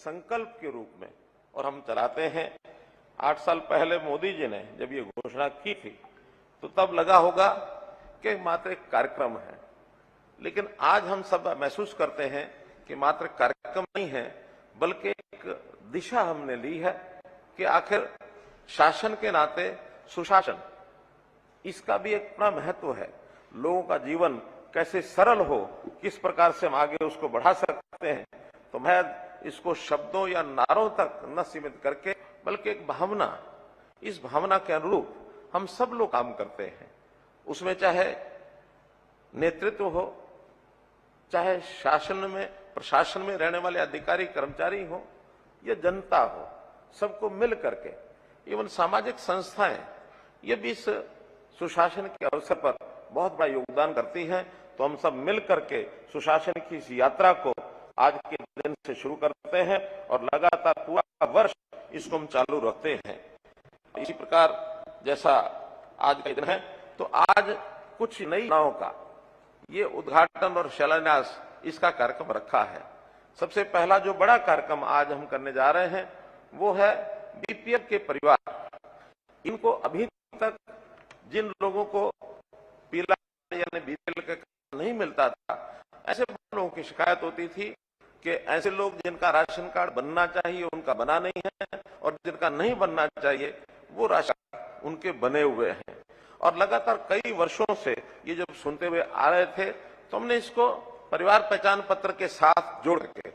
संकल्प के रूप में और हम चलाते हैं। 8 साल पहले मोदी जी ने जब ये घोषणा की थी तो तब लगा होगा कि मात्र एक कार्यक्रम है, लेकिन आज हम सब महसूस करते हैं कि मात्र कार्यक्रम नहीं है बल्कि एक दिशा हमने ली है कि आखिर शासन के नाते सुशासन, इसका भी एक बड़ा महत्व है। लोगों का जीवन कैसे सरल हो, किस प्रकार से हम आगे उसको बढ़ा सकते हैं। तो मैं इसको शब्दों या नारों तक न सीमित करके बल्कि एक भावना, इस भावना के अनुरूप हम सब लोग काम करते हैं। उसमें चाहे नेतृत्व हो, चाहे शासन में प्रशासन में रहने वाले अधिकारी कर्मचारी हो या जनता हो, सबको मिल करके, इवन सामाजिक संस्थाएं ये भी इस सुशासन के अवसर पर बहुत बड़ा योगदान करती हैं। तो हम सब मिल करके सुशासन की इस यात्रा को आज के दिन से शुरू करते हैं और लगातार पूरा वर्ष इसको हम चालू रखते हैं। इसी प्रकार जैसा आज का दिन है, तो आज कुछ नई योजनाओं का ये उद्घाटन और शिलान्यास इसका कार्यक्रम रखा है। सबसे पहला जो बड़ा कार्यक्रम आज हम करने जा रहे हैं वो है बीपीएल के परिवार। इनको अभी तक जिन लोगों को पीला यानी बीपीएल का नहीं मिलता था, ऐसे लोगों की शिकायत होती थी कि ऐसे लोग जिनका राशन कार्ड बनना चाहिए उनका बना नहीं है और जिनका नहीं बनना चाहिए वो राशन उनके बने हुए हैं। और लगातार कई वर्षों से ये जब सुनते हुए आ रहे थे तो हमने इसको परिवार पहचान पत्र के साथ जोड़ के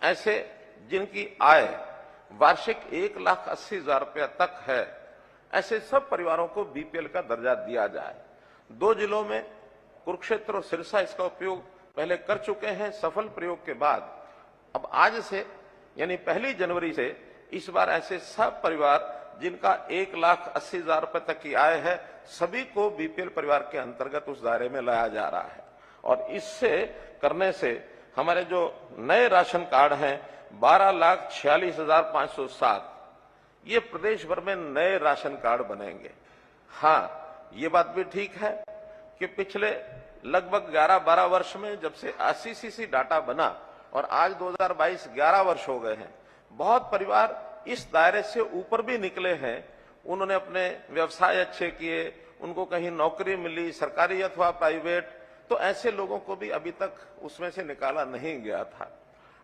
ऐसे जिनकी आय वार्षिक 1,80,000 रुपया तक है, ऐसे सब परिवारों को बीपीएल का दर्जा दिया जाए। 2 जिलों में कुरुक्षेत्र और सिरसा इसका उपयोग पहले कर चुके हैं। सफल प्रयोग के बाद अब आज से यानी 1 जनवरी से इस बार ऐसे सब परिवार जिनका 1,80,000 रुपए तक की आय है, सभी को बीपीएल परिवार के अंतर्गत उस दायरे में लाया जा रहा है। और इससे करने से हमारे जो नए राशन कार्ड हैं 12,46,507, ये प्रदेश भर में नए राशन कार्ड बनेंगे। हाँ, ये बात भी ठीक है कि पिछले लगभग 11-12 वर्ष में जब से आईसीसीसी डाटा बना और आज 2022 11 वर्ष हो गए हैं, बहुत परिवार इस दायरे से ऊपर भी निकले हैं। उन्होंने अपने व्यवसाय अच्छे किए, उनको कहीं नौकरी मिली, सरकारी अथवा प्राइवेट, तो ऐसे लोगों को भी अभी तक उसमें से निकाला नहीं गया था।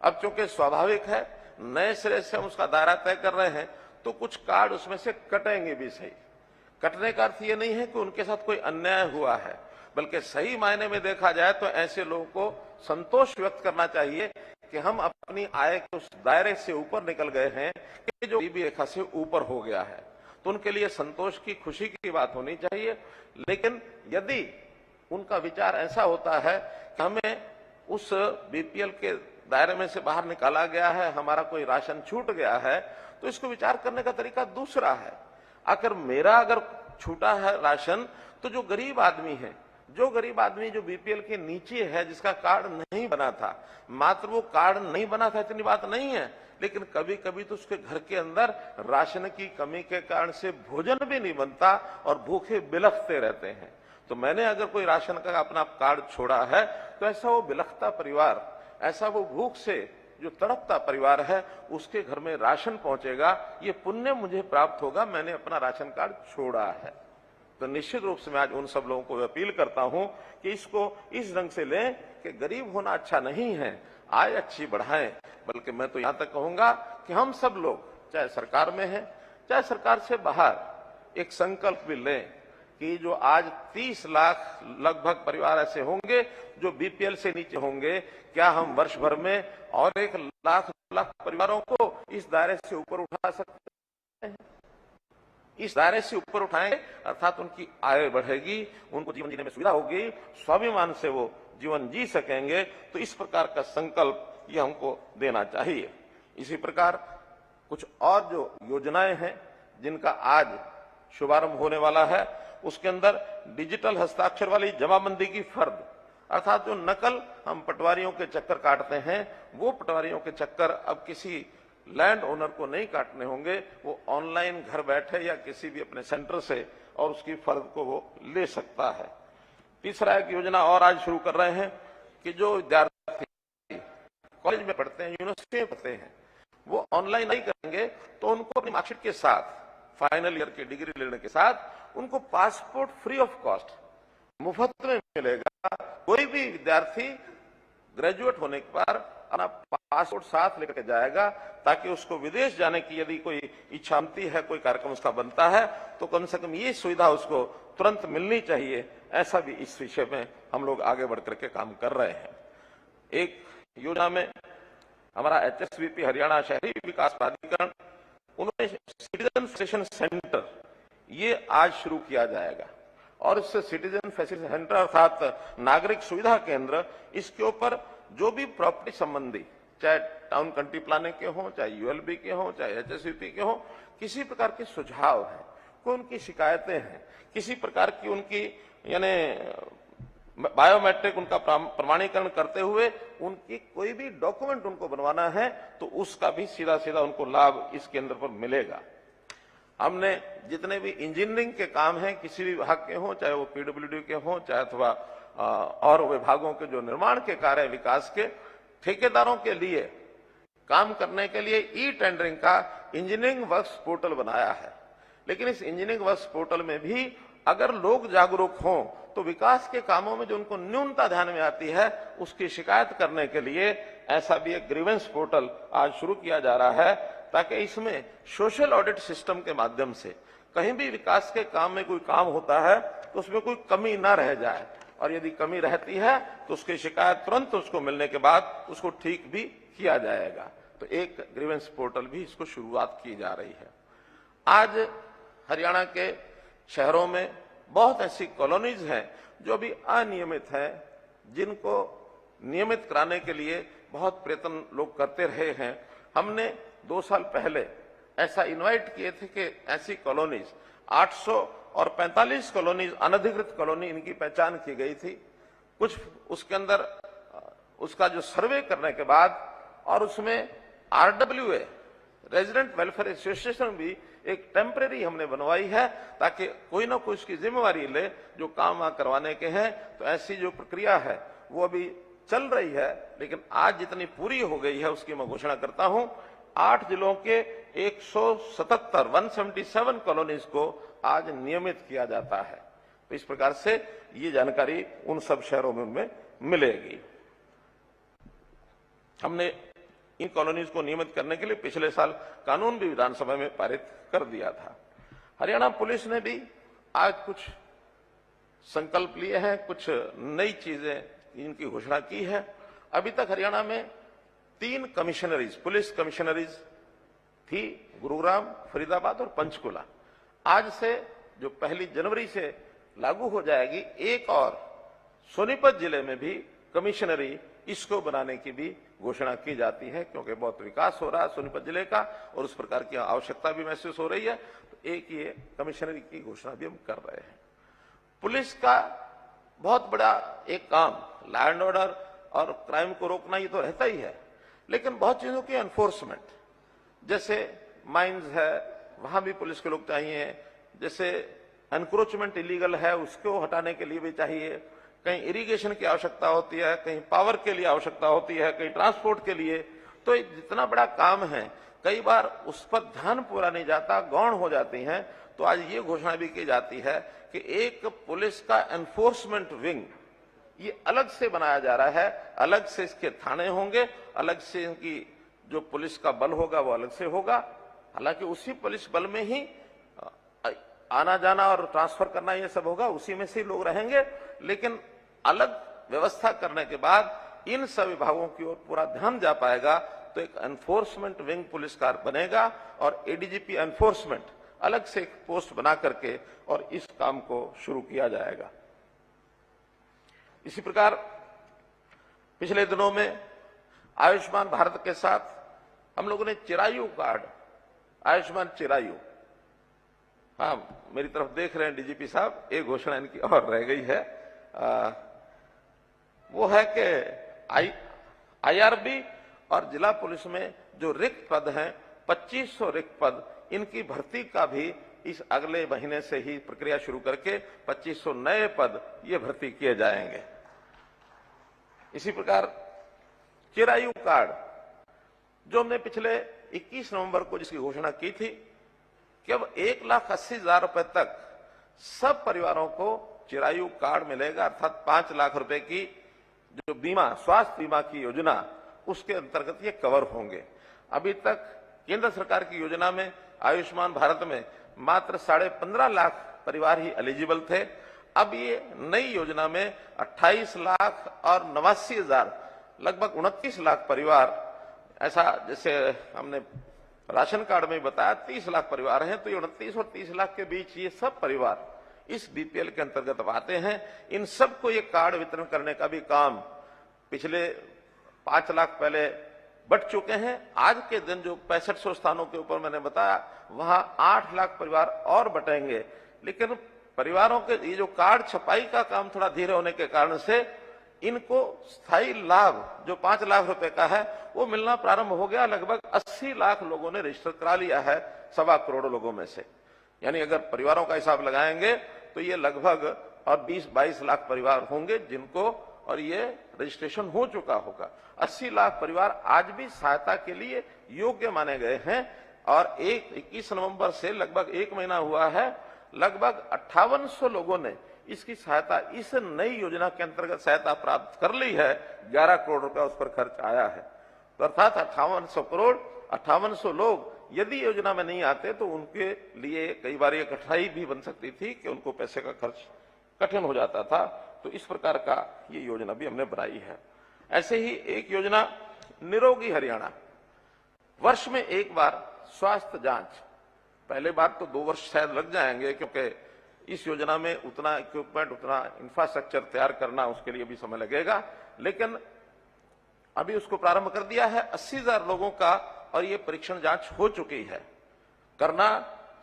अब चूंकि स्वाभाविक है नए सिरे से हम उसका दायरा तय कर रहे हैं, तो कुछ कार्ड उसमें से कटेंगे भी सही। कटने का अर्थ ये नहीं है कि उनके साथ कोई अन्याय हुआ है, बल्कि सही मायने में देखा जाए तो ऐसे लोगों को संतोष व्यक्त करना चाहिए कि हम अपनी आय के उस दायरे से ऊपर निकल गए हैं कि जो गरीबी रेखा से ऊपर हो गया है। तो उनके लिए संतोष की, खुशी की बात होनी चाहिए। लेकिन यदि उनका विचार ऐसा होता है कि हमें उस बीपीएल के दायरे में से बाहर निकाला गया है, हमारा कोई राशन छूट गया है, तो इसको विचार करने का तरीका दूसरा है। आखिर मेरा अगर छूटा है राशन, तो जो गरीब आदमी है, जो बीपीएल के नीचे है, जिसका कार्ड नहीं बना था, मात्र वो कार्ड नहीं बना था इतनी बात नहीं है, लेकिन कभी कभी तो उसके घर के अंदर राशन की कमी के कारण से भोजन भी नहीं बनता और भूखे बिलखते रहते हैं। तो मैंने अगर कोई राशन का अपना कार्ड छोड़ा है, तो ऐसा वो बिलखता परिवार, ऐसा वो भूख से जो तड़पता परिवार है, उसके घर में राशन पहुंचेगा, ये पुण्य मुझे प्राप्त होगा, मैंने अपना राशन कार्ड छोड़ा है। तो निश्चित रूप से मैं आज उन सब लोगों को अपील करता हूं कि इसको इस ढंग से लें कि गरीब होना अच्छा नहीं है, आय अच्छी बढ़ाएं। बल्कि मैं तो यहां तक कहूंगा कि हम सब लोग, चाहे सरकार में हैं, चाहे सरकार से बाहर, एक संकल्प भी लें कि जो आज 30 लाख लगभग परिवार ऐसे होंगे जो बीपीएल से नीचे होंगे, क्या हम वर्ष भर में और 1 लाख परिवारों को इस दायरे से ऊपर उठा सकते हैं? इस दायरे से ऊपर उठाएंगे, अर्थात उनकी आय बढ़ेगी, उनको जीवन जीने में सुविधा होगी, स्वाभिमान से वो जीवन जी सकेंगे। तो इस प्रकार का संकल्प ये हमको देना चाहिए। इसी प्रकार कुछ और जो योजनाएं हैं जिनका आज शुभारंभ होने वाला है, उसके अंदर डिजिटल हस्ताक्षर वाली जमाबंदी की फर्द, अर्थात जो नकल हम पटवारियों के चक्कर काटते हैं, वो पटवारियों के चक्कर अब किसी लैंड ओनर को नहीं काटने होंगे। वो ऑनलाइन घर बैठे या किसी भी अपने सेंटर से और उसकी फर्द को वो ले सकता है। तीसरा एक योजना और आज शुरू कर रहे हैं कि जो विद्यार्थी कॉलेज में पढ़ते हैं, यूनिवर्सिटी में पढ़ते हैं, वो ऑनलाइन नहीं करेंगे तो उनको अपनी मार्कशीट के साथ, फाइनल ईयर की डिग्री लेने के साथ, उनको पासपोर्ट फ्री ऑफ कॉस्ट मुफ्त में मिलेगा। कोई भी विद्यार्थी ग्रेजुएट होने के बाद अपना पासपोर्ट साथ लेकर जाएगा, ताकि उसको विदेश जाने की यदि कोई इच्छा है, कोई कार्यक्रम उसका बनता है, तो कम से कम ये सुविधा उसको तुरंत मिलनी चाहिए। ऐसा भी इस विषय में हम लोग आगे बढ़कर के काम कर रहे हैं। एक योजना में हमारा HSVP हरियाणा शहरी विकास प्राधिकरण, उन्होंने सिटीजन फैसिलिटेशन सेंटर ये आज शुरू किया जाएगा, और इससे सिटीजन फैसिलिटेशन सेंटर अर्थात नागरिक सुविधा केंद्र, इसके ऊपर जो भी प्रॉपर्टी संबंधी, चाहे टाउन कंट्री प्लानिंग के हों, चाहे ULB के हों, चाहे HSVP के हों, किसी प्रकार के सुझाव हैं, कोई उनकी शिकायतें हैं, किसी प्रकार की उनकी यानी बायोमेट्रिक उनका प्रमाणीकरण करते हुए उनकी कोई भी डॉक्यूमेंट उनको बनवाना है, तो उसका भी सीधा सीधा उनको लाभ इस केंद्र पर मिलेगा। हमने जितने भी इंजीनियरिंग के काम हैं, किसी भी विभाग के हों, चाहे वो PWD के हों, चाहे अथवा और विभागों के जो निर्माण के कार्य विकास के, ठेकेदारों के लिए काम करने के लिए ई-टेंडरिंग का इंजीनियरिंग वर्क्स पोर्टल बनाया है। लेकिन इस इंजीनियरिंग वर्क्स पोर्टल में भी अगर लोग जागरूक हों तो विकास के कामों में जो उनको न्यूनता ध्यान में आती है, उसकी शिकायत करने के लिए ऐसा भी एक ग्रीवेंस पोर्टल आज शुरू किया जा रहा है, ताकि इसमें सोशल ऑडिट सिस्टम के माध्यम से कहीं भी विकास के काम में कोई काम होता है तो उसमें कोई कमी ना रह जाए, और यदि कमी रहती है तो उसकी शिकायत तुरंत उसको मिलने के बाद उसको ठीक भी किया जाएगा। तो एक ग्रीवेंस पोर्टल भी इसको शुरुआत की जा रही है। आज हरियाणा के शहरों में बहुत ऐसी कॉलोनीज हैं जो अभी अनियमित हैं, जिनको नियमित कराने के लिए बहुत प्रयत्न लोग करते रहे हैं। हमने 2 साल पहले ऐसा इनवाइट किए थे कि ऐसी कॉलोनीज 845 कॉलोनीज, अनधिकृत कॉलोनी इनकी पहचान की गई थी। कुछ उसके अंदर उसका जो सर्वे करने के बाद और उसमें RWA रेजिडेंट वेलफेयर एसोसिएशन भी एक टेम्परेरी हमने बनवाई है, ताकि कोई ना कोई उसकी जिम्मेवारी ले जो काम वहां करवाने के हैं। तो ऐसी जो प्रक्रिया है वो अभी चल रही है, लेकिन आज जितनी पूरी हो गई है उसकी मैं घोषणा करता हूं। 8 जिलों के 177 कॉलोनीज को आज नियमित किया जाता है। तो इस प्रकार से ये जानकारी उन सब शहरों में मिलेगी। हमने इन कॉलोनीज को नियमित करने के लिए पिछले साल कानून भी विधानसभा में पारित कर दिया था। हरियाणा पुलिस ने भी आज कुछ संकल्प लिए हैं, कुछ नई चीजें इनकी घोषणा की है। अभी तक हरियाणा में 3 कमिश्नरीज, पुलिस कमिश्नरीज थी, गुरुग्राम, फरीदाबाद और पंचकुला। आज से जो 1 जनवरी से लागू हो जाएगी, एक और सोनीपत जिले में भी कमिश्नरी इसको बनाने की भी घोषणा की जाती है, क्योंकि बहुत विकास हो रहा है सोनीपत जिले का और उस प्रकार की आवश्यकता भी महसूस हो रही है। तो एक ये कमिश्नरी की घोषणा भी हम कर रहे हैं। पुलिस का बहुत बड़ा एक काम लॉ एंड ऑर्डर और क्राइम को रोकना ये तो रहता ही है, लेकिन बहुत चीजों की एनफोर्समेंट, जैसे माइंस है वहां भी पुलिस के लोग चाहिए, जैसे एनक्रोचमेंट इलीगल है उसको हटाने के लिए भी चाहिए, कहीं इरिगेशन की आवश्यकता होती है, कहीं पावर के लिए आवश्यकता होती है, कहीं ट्रांसपोर्ट के लिए। तो जितना बड़ा काम है कई बार उस पर ध्यान पूरा नहीं जाता, गौण हो जाती हैं। तो आज ये घोषणा भी की जाती है कि एक पुलिस का एनफोर्समेंट विंग ये अलग से बनाया जा रहा है, अलग से इसके थाने होंगे, अलग से इनकी जो पुलिस का बल होगा वो अलग से होगा। हालांकि उसी पुलिस बल में ही आना जाना और ट्रांसफर करना ये सब होगा, उसी में से लोग रहेंगे, लेकिन अलग व्यवस्था करने के बाद इन सब विभागों की ओर पूरा ध्यान जा पाएगा। तो एक एनफोर्समेंट विंग पुलिस का बनेगा और ADGP एनफोर्समेंट अलग से एक पोस्ट बना करके और इस काम को शुरू किया जाएगा। इसी प्रकार पिछले दिनों में आयुष्मान भारत के साथ हम लोगों ने चिरायु कार्ड, आयुष्मान चिरायु, हाँ मेरी तरफ देख रहे हैं DGP साहब, एक घोषणा इनकी और रह गई है, वो है कि IRB और जिला पुलिस में जो रिक्त पद हैं 2500 रिक्त पद, इनकी भर्ती का भी इस अगले महीने से ही प्रक्रिया शुरू करके 2500 नए पद ये भर्ती किए जाएंगे। इसी प्रकार चिरायु कार्ड जो हमने पिछले 21 नवंबर को जिसकी घोषणा की थी कि अब 1,80,000 रुपए तक सब परिवारों को चिरायु कार्ड मिलेगा, अर्थात 5 लाख रुपए की जो बीमा, स्वास्थ्य बीमा की योजना, उसके अंतर्गत ये कवर होंगे। अभी तक केंद्र सरकार की योजना में, आयुष्मान भारत में मात्र 15.5 लाख परिवार ही एलिजिबल थे। अब ये नई योजना में 28 लाख और 89,000, लगभग 29 लाख परिवार, ऐसा जैसे हमने राशन कार्ड में बताया 30 लाख परिवार हैं, तो ये 29 और 30 लाख के बीच ये सब परिवार इस बीपीएल के अंतर्गत अब आते हैं। इन सबको ये कार्ड वितरण करने का भी काम पिछले 5 लाख पहले बट चुके हैं। आज के दिन जो 6500 स्थानों के ऊपर मैंने बताया, वहां 8 लाख परिवार और बटेंगे। लेकिन परिवारों के ये जो कार्ड छपाई का काम थोड़ा धीरे होने के कारण से इनको स्थायी लाभ जो 5 लाख रुपए का है वो मिलना प्रारंभ हो गया। लगभग 80 लाख लोगों ने रजिस्टर करा लिया है 1.25 करोड़ लोगों में से। यानी अगर परिवारों का हिसाब लगाएंगे तो ये लगभग और 20-22 लाख परिवार होंगे जिनको और ये रजिस्ट्रेशन हो चुका होगा। 80 लाख परिवार आज भी सहायता के लिए योग्य माने गए हैं और 21 नवंबर से लगभग 1 महीना हुआ है, लगभग 5800 लोगों ने इसकी सहायता, इस नई योजना के अंतर्गत सहायता प्राप्त कर ली है। 11 करोड़ रुपया उस पर खर्च आया है। तो अर्थात 5800 करोड़, 5800 लोग यदि योजना में नहीं आते तो उनके लिए कई बार ये कठिनाई भी बन सकती थी कि उनको पैसे का खर्च कठिन हो जाता था। तो इस प्रकार का ये योजना भी हमने बनाई है। ऐसे ही एक योजना निरोगी हरियाणा, वर्ष में एक बार स्वास्थ्य जांच। पहले बार तो 2 वर्ष शायद लग जाएंगे क्योंकि इस योजना में उतना इक्विपमेंट, उतना इंफ्रास्ट्रक्चर तैयार करना, उसके लिए भी समय लगेगा। लेकिन अभी उसको प्रारंभ कर दिया है 80,000 लोगों का और ये परीक्षण जांच हो चुकी है। करना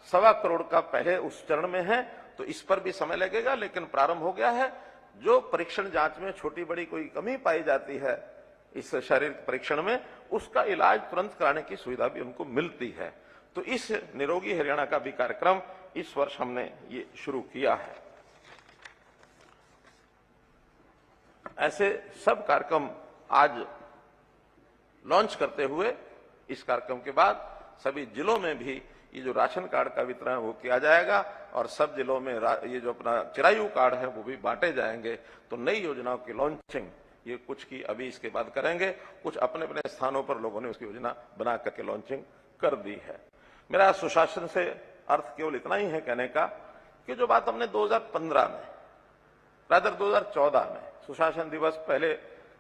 1.25 करोड़ का पहले उस चरण में है, तो इस पर भी समय लगेगा, लेकिन प्रारंभ हो गया है। जो परीक्षण जांच में छोटी बड़ी कोई कमी पाई जाती है इस शारीरिक परीक्षण में, उसका इलाज तुरंत कराने की सुविधा भी उनको मिलती है। तो इस निरोगी हरियाणा का भी कार्यक्रम इस वर्ष हमने ये शुरू किया है। ऐसे सब कार्यक्रम आज लॉन्च करते हुए इस कार्यक्रम के बाद सभी जिलों में भी ये जो राशन कार्ड का वितरण वो किया जाएगा और सब जिलों में ये जो अपना चिरायु कार्ड है वो भी बांटे जाएंगे। तो नई योजनाओं की लॉन्चिंग ये कुछ की अभी इसके बाद करेंगे, कुछ अपने अपने स्थानों पर लोगों ने उसकी योजना बना करके लॉन्चिंग कर दी है। मेरा सुशासन से अर्थ केवल इतना ही है कहने का कि जो बात हमने 2015 में, रादर 2014 में सुशासन दिवस पहले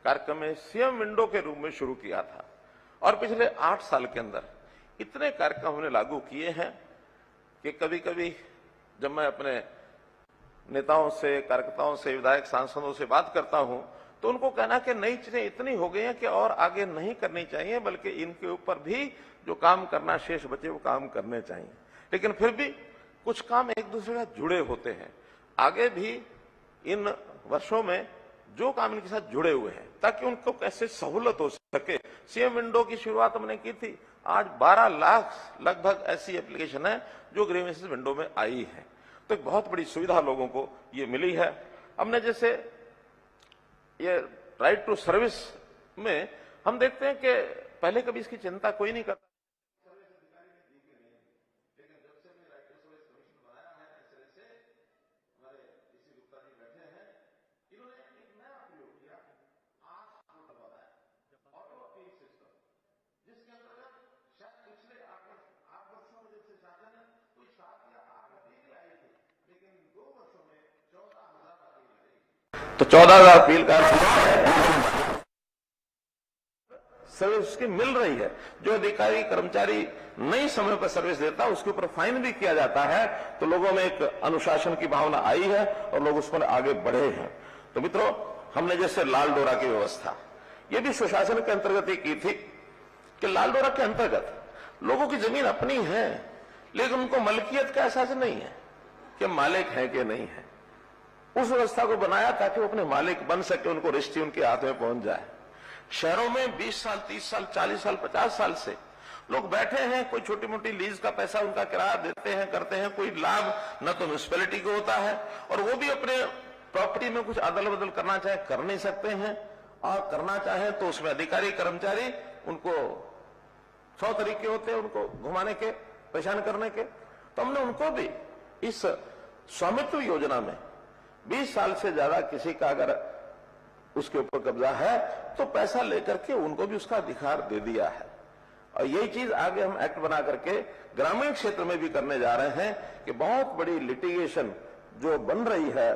कार्यक्रम में सीएम विंडो के रूप में शुरू किया था और पिछले 8 साल के अंदर इतने कार्यक्रम हमने लागू किए हैं कि कभी कभी जब मैं अपने नेताओं से, कार्यकर्ताओं से, विधायक, सांसदों से बात करता हूं तो उनको कहना कि नई चीजें इतनी हो गई हैं कि और आगे नहीं करनी चाहिए, बल्कि इनके ऊपर भी जो काम करना शेष बचे वो काम करने चाहिए। लेकिन फिर भी कुछ काम एक दूसरे से जुड़े होते हैं। आगे भी इन वर्षों में जो काम इनके साथ जुड़े हुए हैं ताकि उनको कैसे सहूलत हो सके। सीएम विंडो की शुरुआत हमने की थी, आज 12 लाख लगभग ऐसी एप्लीकेशन है जो ग्रीवेंसेस विंडो में आई है। तो एक बहुत बड़ी सुविधा लोगों को ये मिली है। हमने जैसे ये राइट टू सर्विस में हम देखते हैं कि पहले कभी इसकी चिंता कोई नहीं करता, लेकिन जब से राइट टू सर्विस कमीशन बनाया है, इस तरह से हमारे डीसी गुप्ता जी बैठे हैं, इन्होंने एक नया प्रयोग किया, ऑटो अपील सिस्टम, जिसके अंतर्गत शायद पिछले 8 वर्षों में जब से शासन है कोई 7 या 8 अपील आई थी, लेकिन 2 वर्षों में 14,000 अपील आई। तो 14,000 अपील का सर्विस उसकी मिल रही है। जो अधिकारी कर्मचारी नहीं समय पर सर्विस देता उसके ऊपर फाइन भी किया जाता है। तो लोगों में एक अनुशासन की भावना आई है और लोग उस पर आगे बढ़े हैं। तो मित्रों, हमने जैसे लाल डोरा की व्यवस्था ये भी सुशासन के अंतर्गत ही की थी कि लाल डोरा के अंतर्गत लोगों की जमीन अपनी है लेकिन उनको मलकियत का एहसास नहीं है कि मालिक है कि नहीं है। उस व्यवस्था को बनाया ताकि वो अपने मालिक बन सके, उनको रजिस्ट्री उनके हाथ में पहुंच जाए। शहरों में 20 साल, 30 साल, 40 साल, 50 साल से लोग बैठे हैं, कोई छोटी मोटी लीज का पैसा उनका किराया देते हैं, करते हैं, कोई लाभ न तो म्यूनिसिपैलिटी को होता है और वो भी अपने प्रॉपर्टी में कुछ अदल बदल करना चाहे कर नहीं सकते हैं, और करना चाहे तो उसमें अधिकारी कर्मचारी उनको 100 तरीके होते हैं उनको घुमाने के, परेशान करने के। तो हमने उनको भी इस स्वामित्व योजना में 20 साल से ज्यादा किसी का अगर उसके ऊपर कब्जा है तो पैसा लेकर के उनको भी उसका अधिकार दे दिया है। और यही चीज आगे हम एक्ट बना करके ग्रामीण क्षेत्र में भी करने जा रहे हैं कि बहुत बड़ी लिटिगेशन जो बन रही है,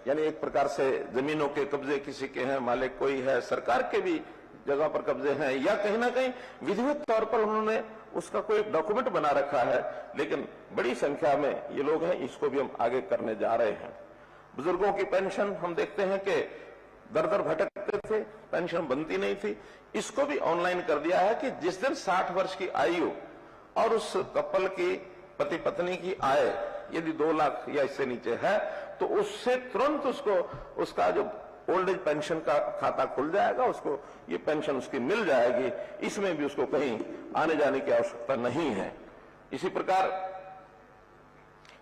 यानी एक प्रकार से जमीनों के कब्जे किसी के हैं, मालिक कोई है, सरकार के भी जगह पर कब्जे हैं, या कहीं ना कहीं विधिवत तौर पर उन्होंने उसका कोई डॉक्यूमेंट बना रखा है, लेकिन बड़ी संख्या में ये लोग हैं, इसको भी हम आगे करने जा रहे हैं। बुजुर्गों की पेंशन हम देखते हैं कि दर दर भटकते थे, पेंशन बनती नहीं थी, इसको भी ऑनलाइन कर दिया है कि जिस दिन 60 वर्ष की आयु और उस कपल की पति पत्नी की आय यदि 2 लाख या इससे नीचे है तो उससे तुरंत उसको उसका जो ओल्ड एज पेंशन का खाता खुल जाएगा, उसको ये पेंशन उसकी मिल जाएगी, इसमें भी उसको कहीं आने जाने की आवश्यकता नहीं है। इसी प्रकार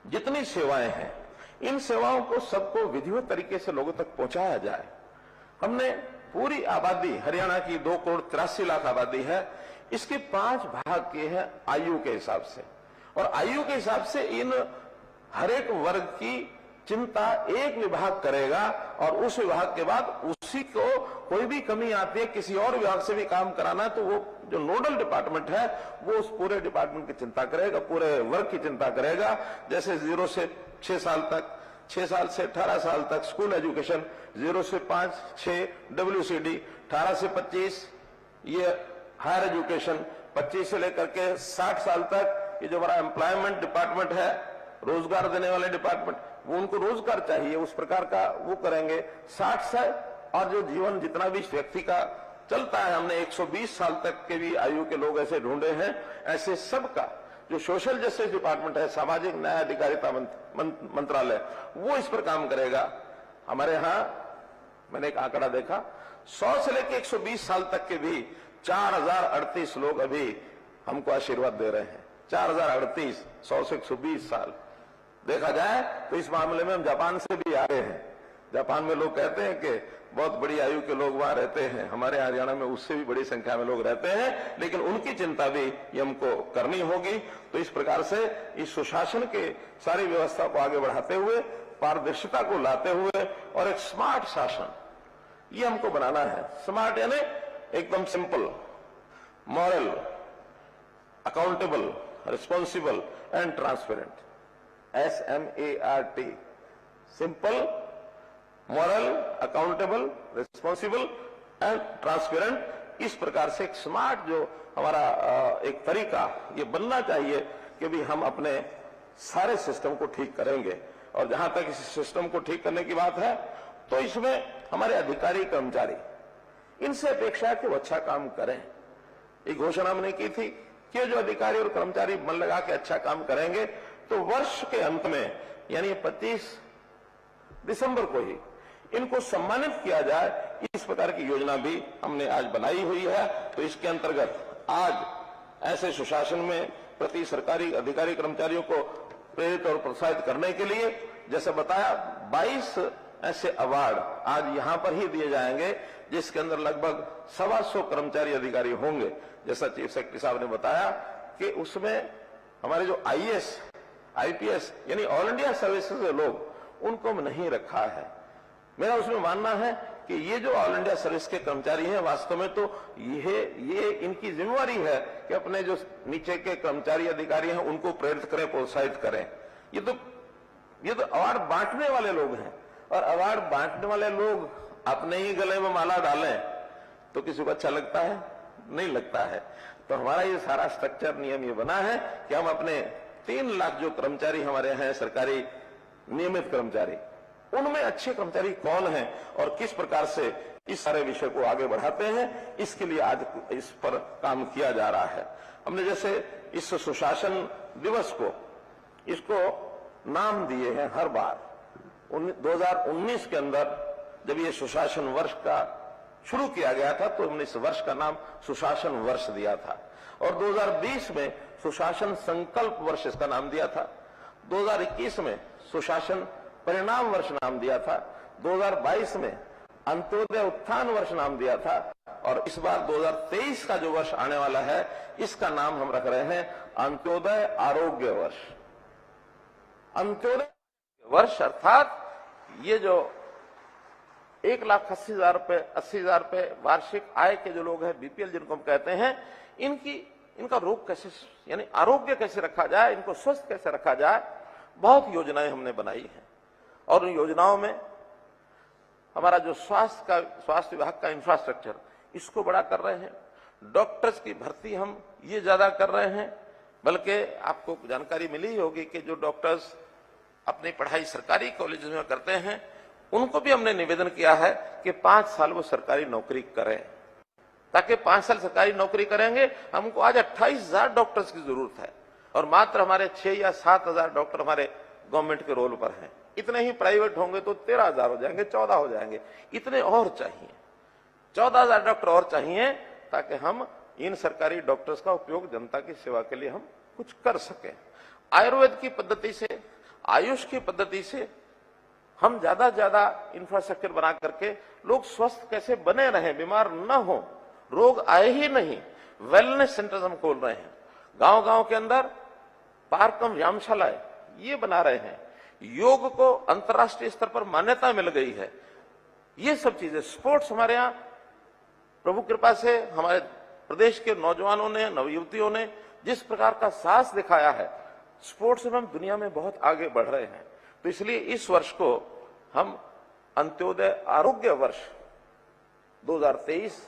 जितनी सेवाएं हैं, इन सेवाओं को सबको विधिवत तरीके से लोगों तक पहुंचाया जाए। हमने पूरी आबादी, हरियाणा की 2 करोड़ 83 लाख आबादी है, इसके 5 भाग किए हैं आयु के हिसाब से, और आयु के हिसाब से इन हर एक वर्ग की चिंता एक विभाग करेगा, और उस विभाग के बाद उसी को कोई भी कमी आती है, किसी और विभाग से भी काम कराना है, तो वो जो नोडल डिपार्टमेंट है वो उस पूरे डिपार्टमेंट की चिंता करेगा, पूरे वर्ग की चिंता करेगा। जैसे 0 से 6 साल तक, 6 साल से 18 साल तक स्कूल एजुकेशन, 0 से 5-6 WCD, 18 से 25 ये हायर एजुकेशन, 25 से लेकर के 60 साल तक ये जो हमारा एम्प्लॉयमेंट डिपार्टमेंट है, रोजगार देने वाले डिपार्टमेंट, वो उनको रोजगार चाहिए उस प्रकार का वो करेंगे। 60 से और जो जीवन जितना भी व्यक्ति का चलता है, हमने 120 साल तक के भी आयु के लोग ऐसे ढूंढे हैं। ऐसे सबका जो सोशल जस्टिस डिपार्टमेंट है, सामाजिक न्याय अधिकारिता मंत्रालय, वो इस पर काम करेगा। हमारे यहां मैंने एक आंकड़ा देखा, 100 से लेकर 120 साल तक के भी 4038 लोग अभी हमको आशीर्वाद दे रहे हैं। 4038, 100 से 120 साल देखा जाए तो इस मामले में हम जापान से भी आगे हैं। जापान में लोग कहते हैं कि बहुत बड़ी आयु के लोग वहां रहते हैं, हमारे हरियाणा में उससे भी बड़ी संख्या में लोग रहते हैं, लेकिन उनकी चिंता भी ये हमको करनी होगी। तो इस प्रकार से इस सुशासन के सारी व्यवस्था को आगे बढ़ाते हुए, पारदर्शिता को लाते हुए और एक स्मार्ट शासन ये हमको बनाना है। स्मार्ट यानी एकदम simple, moral, accountable, responsible and transparent, SMART, simple, moral, accountable, responsible and transparent. इस प्रकार से एक स्मार्ट जो हमारा एक तरीका ये बनना चाहिए कि भी हम अपने सारे सिस्टम को ठीक करेंगे। और जहां तक इस सिस्टम को ठीक करने की बात है तो इसमें हमारे अधिकारी कर्मचारी, इनसे अपेक्षा है कि वो अच्छा काम करें। एक घोषणा हमने की थी कि जो अधिकारी और कर्मचारी मन लगा के अच्छा काम करेंगे तो वर्ष के अंत में यानी 25 दिसंबर को ही इनको सम्मानित किया जाए। इस प्रकार की योजना भी हमने आज बनाई हुई है। तो इसके अंतर्गत आज ऐसे सुशासन में प्रति सरकारी अधिकारी कर्मचारियों को प्रेरित और प्रोत्साहित करने के लिए जैसे बताया 22 ऐसे अवार्ड आज यहां पर ही दिए जाएंगे, जिसके अंदर लगभग 125 कर्मचारी अधिकारी होंगे। जैसा चीफ सेक्रेटरी साहब ने बताया कि उसमें हमारे जो IAS, IPS यानी ऑल इंडिया सर्विसेज के लोग, उनको नहीं रखा है। मेरा उसमें मानना है कि ये जो ऑल इंडिया सर्विस के कर्मचारी हैं, वास्तव में तो ये इनकी जिम्मेवारी है कि अपने जो नीचे के कर्मचारी अधिकारी हैं उनको प्रेरित करें, प्रोत्साहित करें। ये तो अवार्ड बांटने वाले लोग हैं, और अवार्ड बांटने वाले लोग अपने ही गले में माला डालें तो किसी को अच्छा लगता है? नहीं लगता है। तो हमारा ये सारा स्ट्रक्चर नियम ये बना है कि हम अपने 3 लाख जो कर्मचारी हमारे हैं सरकारी नियमित कर्मचारी, उनमें अच्छे कर्मचारी कौन हैं और किस प्रकार से इस सारे विषय को आगे बढ़ाते हैं, इसके लिए आज इस पर काम किया जा रहा है। हमने जैसे इस सुशासन दिवस को इसको नाम दिए हैं हर बार। 2019 के अंदर जब ये सुशासन वर्ष का शुरू किया गया था तो हमने इस वर्ष का नाम सुशासन वर्ष दिया था, और 2020 में सुशासन संकल्प वर्ष इसका नाम दिया था। 2021 में सुशासन परिणाम वर्ष नाम दिया था। 2022 में अंत्योदय उत्थान वर्ष नाम दिया था, और इस बार 2023 का जो वर्ष आने वाला है इसका नाम हम रख रहे हैं अंत्योदय आरोग्य वर्ष। अंत्योदय वर्ष अर्थात ये जो 1,80,000 रुपए वार्षिक आय के जो लोग हैं, बीपीएल जिनको हम कहते हैं, इनका रोग कैसे, यानी आरोग्य कैसे रखा जाए, इनको स्वस्थ कैसे रखा जाए, बहुत योजनाएं हमने बनाई हैं। और उन योजनाओं में हमारा जो स्वास्थ्य विभाग का इंफ्रास्ट्रक्चर, इसको बड़ा कर रहे हैं। डॉक्टर्स की भर्ती हम ये ज्यादा कर रहे हैं, बल्कि आपको जानकारी मिली होगी कि जो डॉक्टर्स अपनी पढ़ाई सरकारी कॉलेज में करते हैं, उनको भी हमने निवेदन किया है कि 5 साल वो सरकारी नौकरी करें, ताकि 5 साल सरकारी नौकरी करेंगे। हमको आज 28,000 डॉक्टर्स की जरूरत है, और मात्र हमारे 6 या 7,000 डॉक्टर हमारे गवर्नमेंट के रोल पर हैं। इतने ही प्राइवेट होंगे तो 13,000 हो जाएंगे, 14 हो जाएंगे। इतने और चाहिए, 14,000 डॉक्टर और चाहिए, ताकि हम इन सरकारी डॉक्टर्स का उपयोग जनता की सेवा के लिए हम कुछ कर सकें। आयुर्वेद की पद्धति से, आयुष की पद्धति से हम ज्यादा इंफ्रास्ट्रक्चर बना करके लोग स्वस्थ कैसे बने रहें, बीमार न हो, रोग आए ही नहीं। वेलनेस सेंटर्स हम खोल रहे हैं, गांव-गांव के अंदर पार्कम व्यायामशालाएं ये बना रहे हैं। योग को अंतर्राष्ट्रीय स्तर पर मान्यता मिल गई है। ये सब चीजें, स्पोर्ट्स हमारे यहां प्रभु कृपा से हमारे प्रदेश के नौजवानों ने, नवयुवतियों ने जिस प्रकार का साहस दिखाया है, स्पोर्ट्स में हम दुनिया में बहुत आगे बढ़ रहे हैं। तो इसलिए इस वर्ष को हम अंत्योदय आरोग्य वर्ष 2023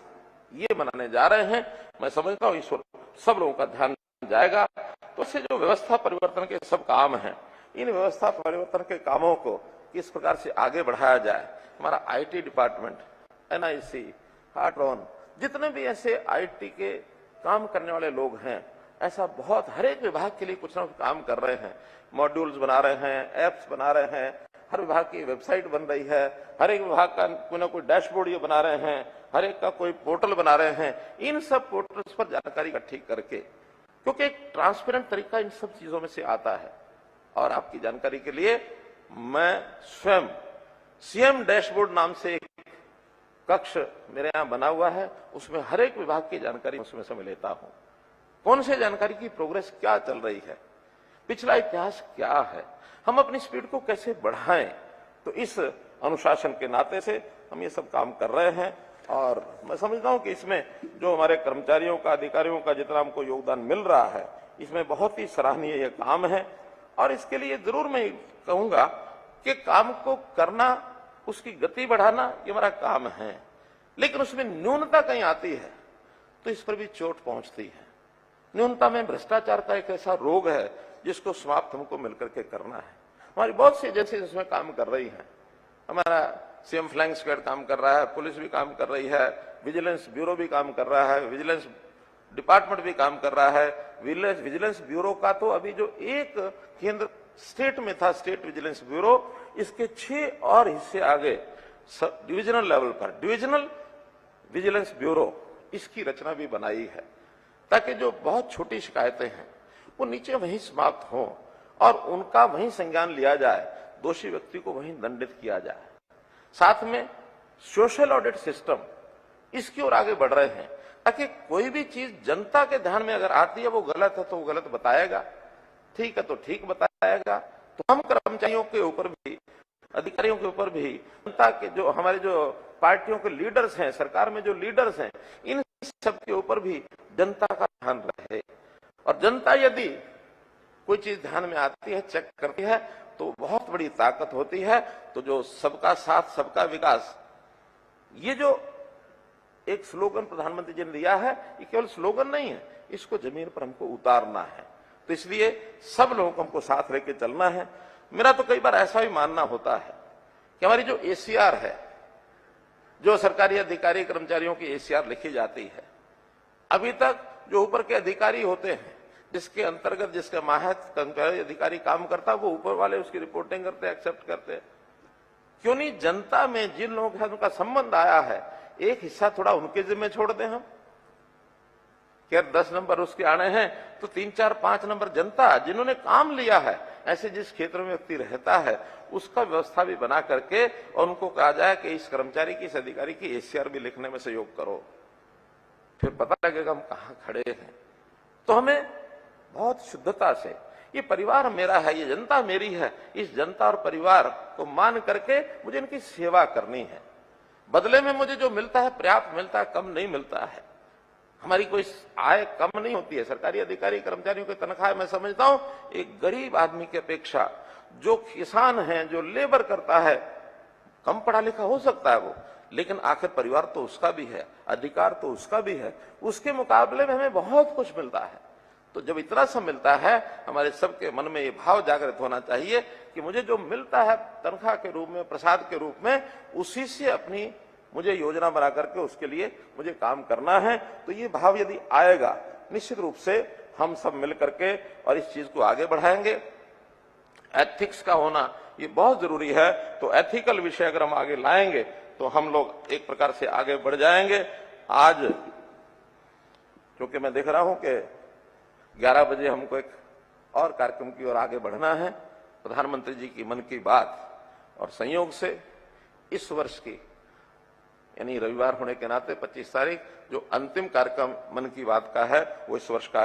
ये मनाने जा रहे हैं। मैं समझता हूं ईश्वर सब लोगों का ध्यान जाएगा। तो इससे जो व्यवस्था परिवर्तन के सब काम हैं, इन व्यवस्था परिवर्तन के कामों को किस प्रकार से आगे बढ़ाया जाए। हमारा आईटी डिपार्टमेंट, एनआईसी, हार्टरॉन, जितने भी ऐसे आईटी के काम करने वाले लोग हैं, ऐसा बहुत हर एक विभाग के लिए कुछ ना कुछ काम कर रहे हैं। मॉड्यूल्स बना रहे हैं, एप्स बना रहे हैं, हर विभाग की वेबसाइट बन रही है, हर एक विभाग का कोई ना कोई डैशबोर्ड ये बना रहे हैं, हर एक का कोई पोर्टल बना रहे हैं। इन सब पोर्टल्स पर जानकारी इकट्ठी करके, क्योंकि एक ट्रांसपेरेंट तरीका इन सब चीजों में से आता है। और आपकी जानकारी के लिए मैं स्वयं सीएम डैशबोर्ड नाम से एक कक्ष मेरे यहां बना हुआ है, उसमें हर एक विभाग की जानकारी उसमें से मैं लेता हूं। कौन से जानकारी की प्रोग्रेस क्या चल रही है, पिछला इतिहास क्या है, हम अपनी स्पीड को कैसे बढ़ाएं। तो इस अनुशासन के नाते से हम ये सब काम कर रहे हैं। और मैं समझता हूं कि इसमें जो हमारे कर्मचारियों का, अधिकारियों का जितना हमको योगदान मिल रहा है, इसमें बहुत ही सराहनीय यह काम है। और इसके लिए जरूर मैं कहूंगा कि काम को करना, उसकी गति बढ़ाना, ये हमारा काम है। लेकिन उसमें न्यूनता कहीं आती है तो इस पर भी चोट पहुंचती है। न्यूनता में भ्रष्टाचार का एक ऐसा रोग है जिसको समाप्त हमको मिलकर के करना है। हमारी बहुत सी एजेंसी इसमें काम कर रही हैं। हमारा सीएम फ्लाइंग स्क्वाड काम कर रहा है, पुलिस भी काम कर रही है, विजिलेंस ब्यूरो भी काम कर रहा है, विजिलेंस डिपार्टमेंट भी काम कर रहा है। विजिलेंस ब्यूरो का तो अभी जो एक केंद्र स्टेट में था, स्टेट विजिलेंस ब्यूरो, इसके 6 और हिस्से आगे डिविजनल लेवल पर डिविजनल विजिलेंस ब्यूरो, इसकी रचना भी बनाई है, ताकि जो बहुत छोटी शिकायतें हैं वो नीचे वहीं समाप्त हों और उनका वहीं संज्ञान लिया जाए, दोषी व्यक्ति को वहीं दंडित किया जाए। साथ में सोशल ऑडिट सिस्टम, इसकी ओर आगे बढ़ रहे हैं, ताकि कोई भी चीज जनता के ध्यान में अगर आती है वो गलत है तो वो गलत बताएगा, ठीक है तो ठीक बताएगा। तो हम कर्मचारियों के ऊपर भी, अधिकारियों के ऊपर भी, जनता के जो हमारे जो पार्टियों के लीडर्स हैं, सरकार में जो लीडर्स हैं, इन सब के ऊपर भी जनता का ध्यान रहे। और जनता यदि कोई चीज ध्यान में आती है, चेक करती है, तो बहुत बड़ी ताकत होती है। तो जो सबका साथ सबका विकास, ये जो एक स्लोगन प्रधानमंत्री जी ने दिया है, ये केवल स्लोगन नहीं है, इसको जमीन पर हमको उतारना है। तो इसलिए सब लोगों को हमको साथ लेके चलना है। मेरा तो कई बार ऐसा भी मानना होता है कि हमारी जो एसीआर है, जो सरकारी अधिकारी कर्मचारियों की एसीआर लिखी जाती है, अभी तक जो ऊपर के अधिकारी होते हैं, जिसके अंतर्गत जिसके माहत कर्मचारी अधिकारी काम करता है, वो ऊपर वाले उसकी रिपोर्टिंग करते, एक्सेप्ट करते। क्यों नहीं जनता में जिन लोगों के साथ उनका संबंध आया है, एक हिस्सा थोड़ा उनके जिम्मे छोड़ दें हम। क्या 10 नंबर उसके आने हैं तो 3, 4, 5 नंबर जनता जिन्होंने काम लिया है, ऐसे जिस क्षेत्र में व्यक्ति रहता है उसका व्यवस्था भी बना करके और उनको कहा जाए कि इस कर्मचारी की, इस अधिकारी की एसीआर भी लिखने में सहयोग करो, फिर पता लगेगा हम कहां खड़े हैं। तो हमें बहुत शुद्धता से, ये परिवार मेरा है, ये जनता मेरी है, इस जनता और परिवार को मान करके मुझे इनकी सेवा करनी है। बदले में मुझे जो मिलता है पर्याप्त मिलता है, कम नहीं मिलता है। हमारी कोई आय कम नहीं होती है। सरकारी अधिकारी कर्मचारियों की तनख्वाह मैं समझता हूं एक गरीब आदमी की अपेक्षा, जो किसान है, जो लेबर करता है, कम पढ़ा लिखा हो सकता है वो, लेकिन आखिर परिवार तो उसका भी है, अधिकार तो उसका भी है, उसके मुकाबले में हमें बहुत कुछ मिलता है। तो जब इतना सब मिलता है, हमारे सबके मन में ये भाव जागृत होना चाहिए कि मुझे जो मिलता है तनख्वाह के रूप में, प्रसाद के रूप में, उसी से अपनी मुझे योजना बना करके उसके लिए मुझे काम करना है। तो ये भाव यदि आएगा, निश्चित रूप से हम सब मिल करके और इस चीज को आगे बढ़ाएंगे। एथिक्स का होना ये बहुत जरूरी है। तो एथिकल विषय अगर हम आगे लाएंगे तो हम लोग एक प्रकार से आगे बढ़ जाएंगे। आज क्योंकि मैं देख रहा हूं कि 11 बजे हमको एक और कार्यक्रम की ओर आगे बढ़ना है, प्रधानमंत्री जी की मन की बात, और संयोग से इस वर्ष की यानी रविवार होने के नाते 25 तारीख जो अंतिम कार्यक्रम मन की बात का है वो इस वर्ष का